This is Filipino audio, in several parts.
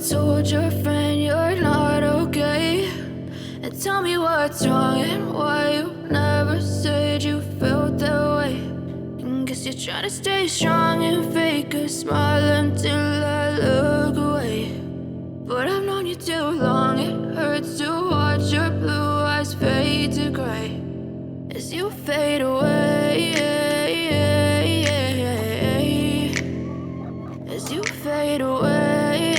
told your friend you're not okay, and tell me what's wrong and why you never said you felt that way. And guess you're trying to stay strong and fake a smile until I look away. But I've known you too long, it hurts to watch your blue eyes fade to gray as you fade away. As you fade away.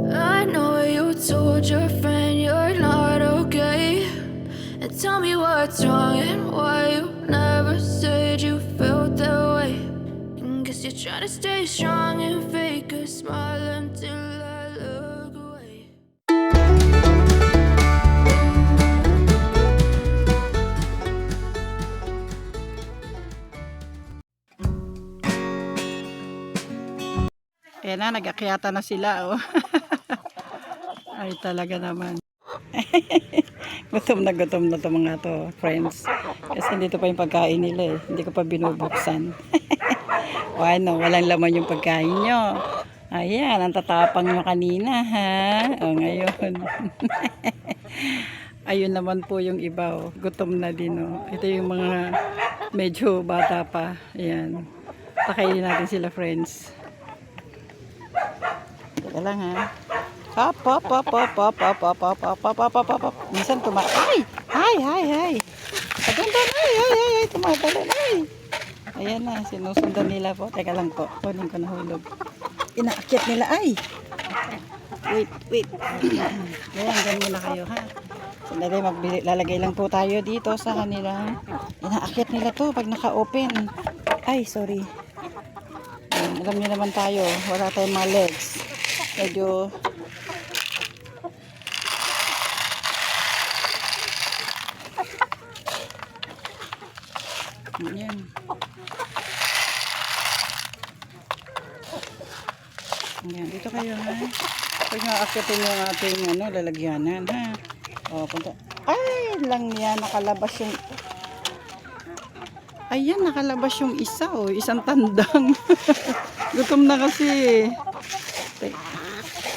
I know you told your friend you're not okay, and tell me what's wrong and why you never said you felt that way. And guess you're trying to stay strong and fake a smile until I look away. Ayan na, nag-akyata na sila, oh. Ay, talaga naman. Gutom na to mga to, friends. Kasi dito pa yung pagkain nila, eh. Hindi ko pa binubuksan. O ano, walang laman yung pagkain nyo. Ayan, ang tatapang nyo kanina, ha? O, ngayon. Ayun naman po yung iba, oh. Gutom na din, oh. Ito yung mga medyo bata pa. Ayan. Pakainin natin sila, friends. Teka lang, ha. Hop, hop, hop, hop, hop, hop, hop, hop, hop, hop, hop, hop, hop. Minsan ay! Ay! Patundan, ay! Tumatalon, ay! Ayan na, sinusundan nila po. Teka lang po, kunin ko na hulog. Inaakyat nila, ay! Wait. Ayan, ganyan muna kayo, ha. Sandali, lalagay lang po tayo dito sa kanila. Inaakyat nila to pag naka-open. Ay, sorry. Ayan, alam niyo naman tayo, wala tayong mga legs. Medyo ayan. Ayan, dito kayo, ha. Pag nakakyatin yung ating lalagyanan, ha. O, punta. Ay, lang yan, nakalabas yung ayan, nakalabas yung isa, oh. Isang tandang. Gutom na kasi.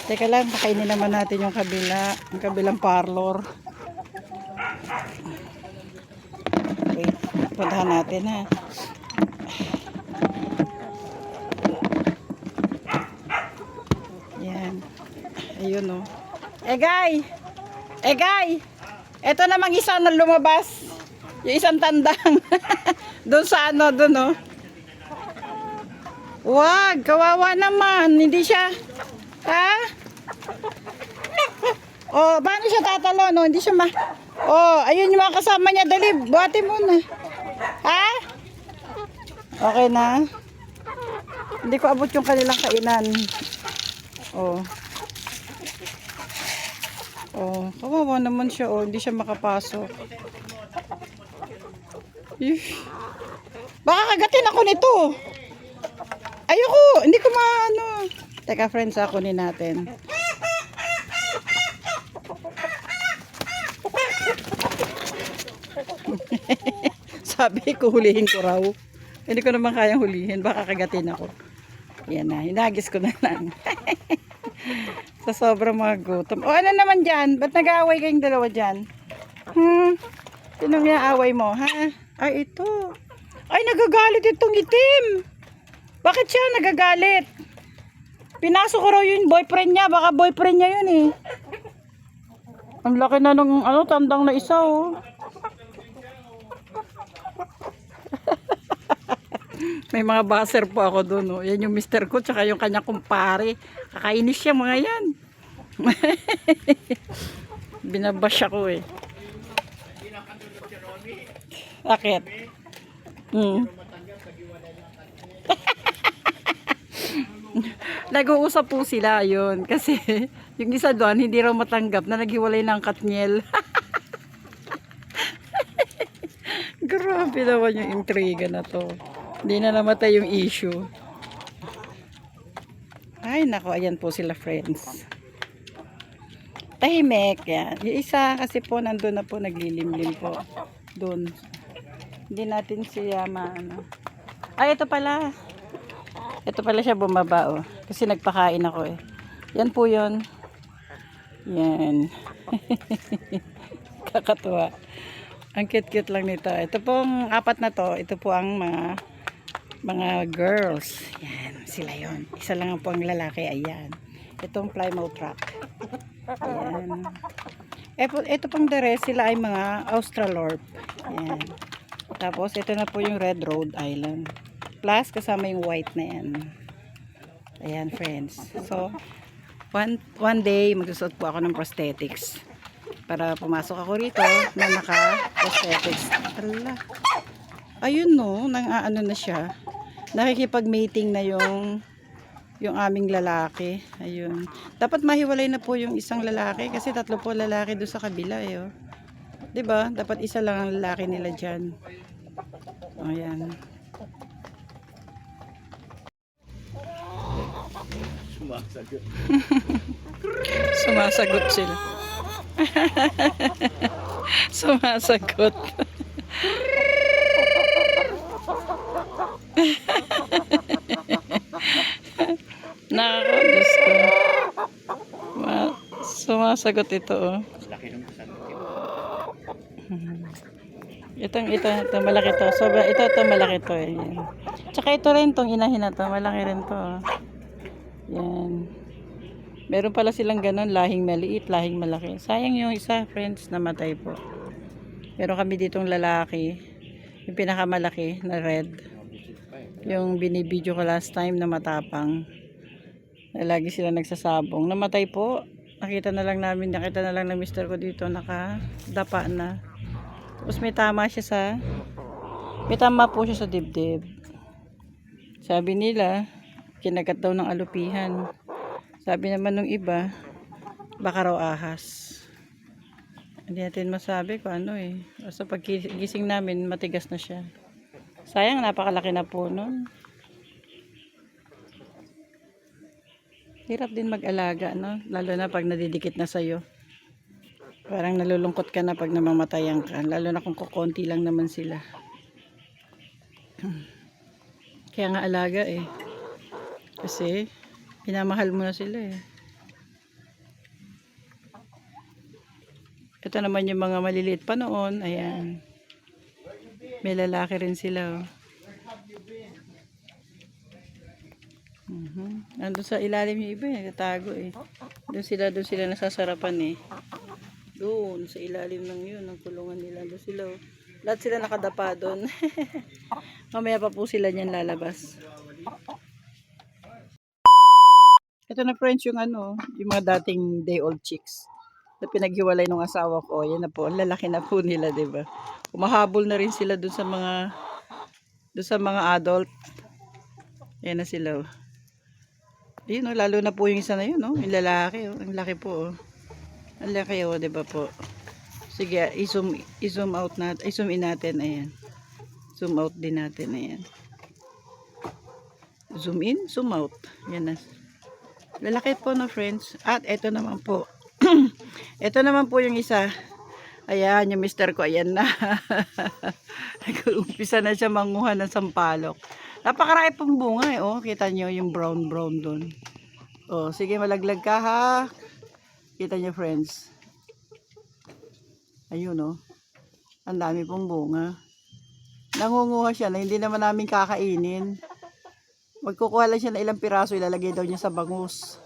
Teka lang, pakainin naman natin yung kabila. Yung kabilang parlor. Wait, puntahan natin, ha. Yan. Ayun, oh. Egay! Ito namang isa na lumabas. Yung isang tandang. Doon sa doon, oh. Wag, kawawa naman. Hindi siya, ha? Oh, paano siya tatalo, no? Hindi siya oh, ayun yung mga kasama niya. Dali, buhati muna. Ha? Okay na. Hindi ko abot yung kanilang kainan. Oh. Oh, kawawa naman siya, oh. Hindi siya makapasok. Baka kagatin ako nito. Ayoko, hindi ko maano. Teka, friends, kunin natin. Sabi ko, hulihin ko raw. Hindi ko naman kayang hulihin. Baka kagatin ako. Yan na, hinagis ko na lang. Sa sobrang mga gutom. O, ano naman dyan? Ba't nag-aaway kayong dalawa dyan? Sinong niya-aaway mo, ha? Ay, ito. Ay, nagagalit itong itim. Bakit siya nagagalit? Pinasok ko raw yung boyfriend niya. Baka boyfriend niya yun, eh. Ang laki na nung tandang na isa, oh. May mga baser po ako doon, oh. Yan yung mister ko, tsaka yung kanya kumpare. Kakainis siya mga yan. Binabash ako, eh. Bakit? Nag-uusap po sila yun. Kasi yung isa doon, hindi raw matanggap na naghiwalay ng Katniel. Grabe naman yung intriga na to. Hindi na namatay yung issue. Ay, nako, ayan po sila, friends. Tahimik, yan. Yung isa kasi po, nandun na po, naglilimlim po. Doon. Hindi natin siya maano. Ay, ito pala. Ito pala siya bumaba, oh. Kasi nagpakain ako, eh. Yan po yun. Yan. Kakatuwa. Ang cute-cute lang nito. Ito pong apat na to, ito po ang mga girls. Yan, sila yon. Isa lang po ang lalaki, ayan. Itong Plymouth Rock. Ayan. Ito pang the rest, sila ay mga Australorp. Ayan. Tapos, ito na po yung Red Rhode Island. Plus, kasama yung white na yan. Ayan, friends. So, one day, magsusot po ako ng prosthetics. Para pumasok ako rito na naka-prosthetics. Ala. Ayun no, nang-aano na siya. Nakikipag-mating na yung aming lalaki. Ayun. Dapat mahiwalay na po yung isang lalaki kasi 3 po lalaki doon sa kabila eh. Oh. 'Di ba? Dapat isa lang ang lalaki nila diyan. Ayan. Sumasagot. Sumasagot sila. Sumasagot. Nako, Diyos ko. Sumasagot ito, oh. Laki ng sagot. Ito, malaki to. So, ito, malaki to, eh. Tsaka ito rin, tong inahin na to. Malaki rin to, oh. Yan. Meron pala silang ganun, lahing maliit, lahing malaki. Sayang yung isa, friends, namatay po. Meron kami ditong lalaki, yung pinakamalaki na red. Yung binibidyo ko last time na matapang. Na lagi sila nagsasabong. Namatay po. Nakita na lang ng mister ko dito, nakadapa na. Tapos may tama po siya sa dibdib. Sabi nila, kinagat daw ng alupihan. Sabi naman nung iba, baka raw ahas. Hindi natin masabi kung ano eh. Basta pag gising namin, matigas na siya. Sayang, napakalaki na po nun. Hirap din mag-alaga, no? Lalo na pag nadidikit na sa'yo. Parang nalulungkot ka na pag namamatayan ka. Lalo na kung kukonti lang naman sila. Kaya nga alaga eh. Kasi, pinamahal mo na sila eh. Ito naman yung mga maliliit pa noon. Ayan. May lalaki rin sila oh. Nandun sa ilalim yung iba eh. Natago eh. Doon sila nasasarapan eh. Doon sa ilalim ng yun. Ang kulungan nila. Doon sila oh. Lahat sila nakadapa doon. Mamaya pa po sila niyan lalabas. Ito na friends yung yung mga dating day old chicks na pinaghiwalay ng asawa ko. Yan na po, lalaki na po nila, 'di ba? Umahabol na rin sila doon sa mga adult. Yan na sila. Oh. Ayun oh, lalo na po yung isa na yun, oh, yung lalaki, oh, ang laki po, oh. Ang laki, oh, 'di ba po? Sige, i-zoom out natin, i-zoom in natin, ayan. Zoom out din natin, ayan. Zoom in, zoom out. Yan na. Lalaki po no friends. At ito naman po. Ito naman po yung isa. Ayan, yung mister ko. Ayan na. Nag-umpisa na siya manguha ng sampalok. Napakarami pong bunga eh. Oh, kita nyo yung brown doon. Oh, sige malaglag ka ha. Kita nyo friends. Ayun oh. Ang dami pong bunga. Nangunguha siya na hindi naman namin kakainin. Magkukuha lang siya ng ilang piraso, ilalagay daw niya sa bangus.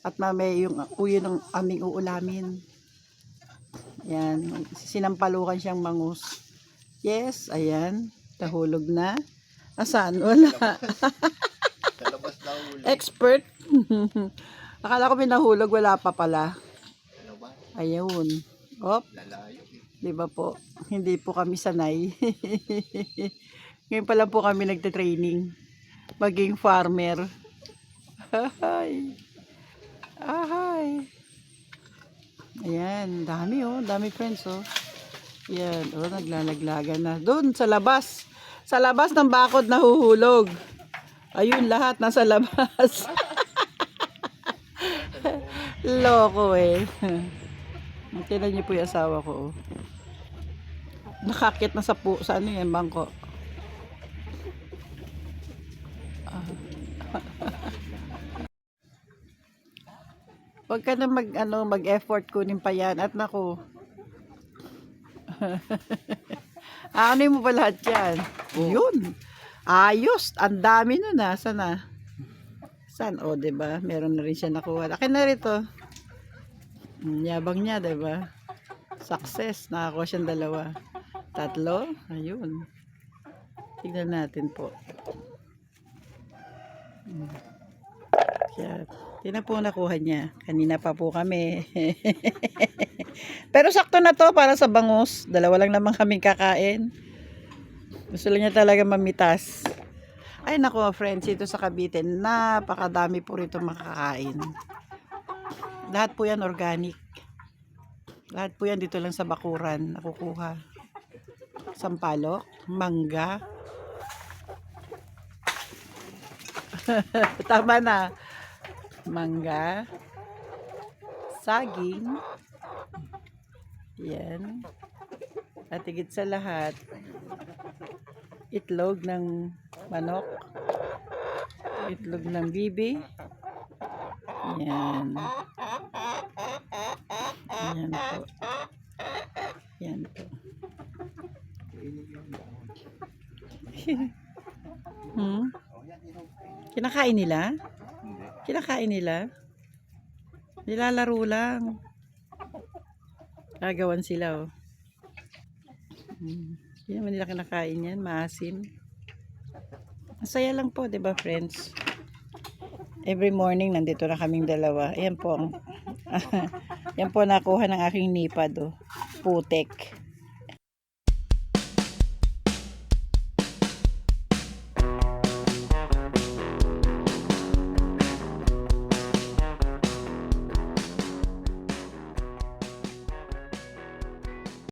At mamaya yung uyo ng aming uulamin. Yan, sinampalukan siyang bangus. Yes, ayan, nahulog na. Asan? Wala. Expert. Akala ko may nahulog, wala pa pala. Ayun. Op. Diba po? Hindi po kami sanay. Ngayon pa lang po kami nagte-training. Maging farmer. Ahay. Ahay. Ayan, dami oh, dami friends oh. Ayan, oh, naglalaglagan na. Doon sa labas. Sa labas ng bakod nahuhulog. Ayun, lahat nasa labas. Loko eh. Tingnan niyo po yung asawa ko oh. Nakakit na sa ano yan, bangko. Huwag ka na mag-effort kunin pa yan. At naku. Ano mo ba lahat yan? Yun. Ayos. Ang dami nun ah. Saan na? Saan? O, diba? Meron na rin siya nakuha. Akin na rito. Yabang niya, diba? Success. Nakakuha siyang 2. 3. Ayun. Tignan natin po. Yan. Tingnan po nakuha niya. Kanina pa po kami. Pero sakto na to para sa bangus. 2 lang naman kaming kakain. Gusto lang niya talaga mamitas. Ay naku friends, ito sa Cavite, napakadami po rito makakain. Lahat po yan organic. Lahat po yan dito lang sa bakuran nakukuha. Sampalok, mangga. Tama na. Mangga. Saging. Yan. At higit sa lahat, itlog ng manok. Itlog ng bibi. Yan. Yan po. Yan po. Kinakain nila? Kinakain nila? Nilalaro lang. Gagawan sila oh. Hindi naman nila kinakain yan. Maasim. Masaya lang po, diba friends? Every morning, nandito na kaming 2. Ayan po. Yan po nakuha ng aking nipad oh. Putek.